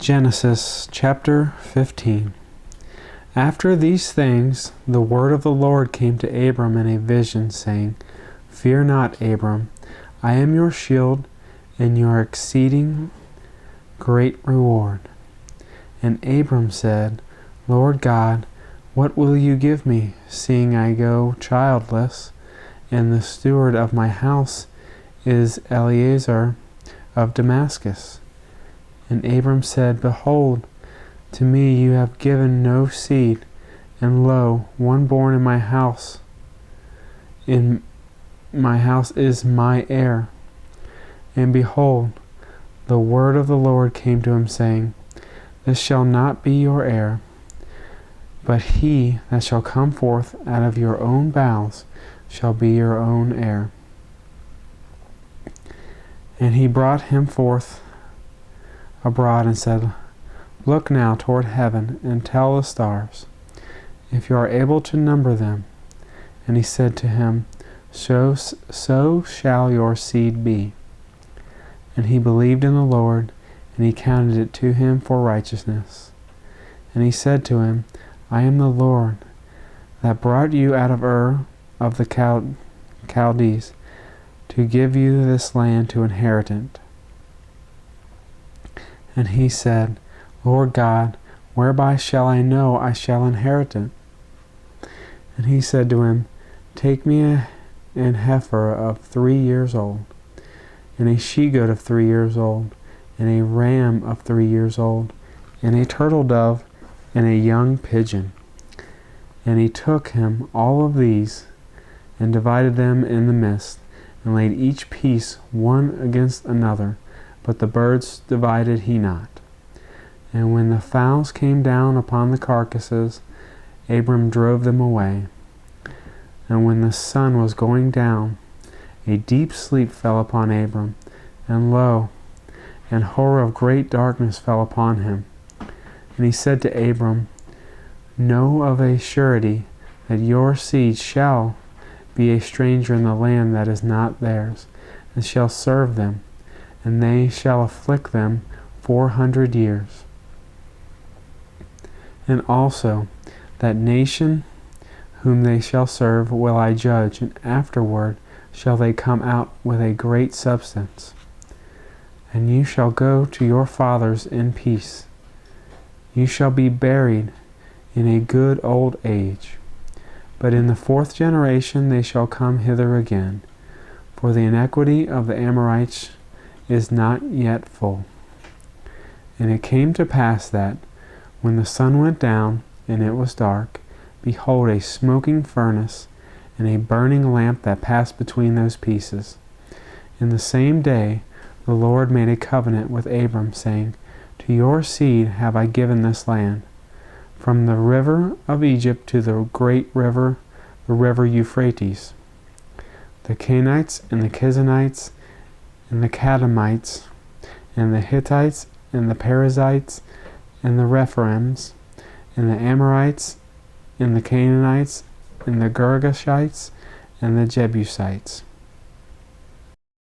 Genesis chapter 15. After these things, the word of the Lord came to Abram in a vision, saying, Fear not, Abram, I am your shield and your exceeding great reward. And Abram said, Lord God, what will you give me, seeing I go childless, and the steward of my house is Eliezer of Damascus? And Abram said, Behold, to me you have given no seed, and lo, one born in my house is my heir. And behold, the word of the Lord came to him, saying, This shall not be your heir, but he that shall come forth out of your own bowels shall be your own heir. And he brought him forth abroad and said, Look now toward heaven, and tell the stars, if you are able to number them. And he said to him, So shall your seed be. And he believed in the Lord, and he counted it to him for righteousness. And he said to him, I am the Lord that brought you out of Ur of the Chaldees, to give you this land to inherit it. And he said, Lord God, whereby shall I know I shall inherit it? And he said to him, Take me an heifer of 3 years old, and a she-goat of 3 years old, and a ram of 3 years old, and a turtle dove, and a young pigeon. And he took him all of these, and divided them in the midst, and laid each piece one against another, but the birds divided he not. And when the fowls came down upon the carcasses, Abram drove them away. And when the sun was going down, a deep sleep fell upon Abram, and lo, an horror of great darkness fell upon him. And he said to Abram, Know of a surety that your seed shall be a stranger in the land that is not theirs, and shall serve them, and they shall afflict them 400 years. And also that nation whom they shall serve will I judge, and afterward shall they come out with a great substance. And you shall go to your fathers in peace. You shall be buried in a good old age. But in the 4th generation they shall come hither again, for the iniquity of the Amorites is not yet full. And it came to pass that, when the sun went down, and it was dark, behold, a smoking furnace, and a burning lamp that passed between those pieces. In the same day the Lord made a covenant with Abram, saying, To your seed have I given this land, from the river of Egypt to the great river, the river Euphrates, the Canaanites, and the Kizanites, and the Kadmonites, and the Hittites, and the Perizzites, and the Rephaims, and the Amorites, and the Canaanites, and the Girgashites, and the Jebusites.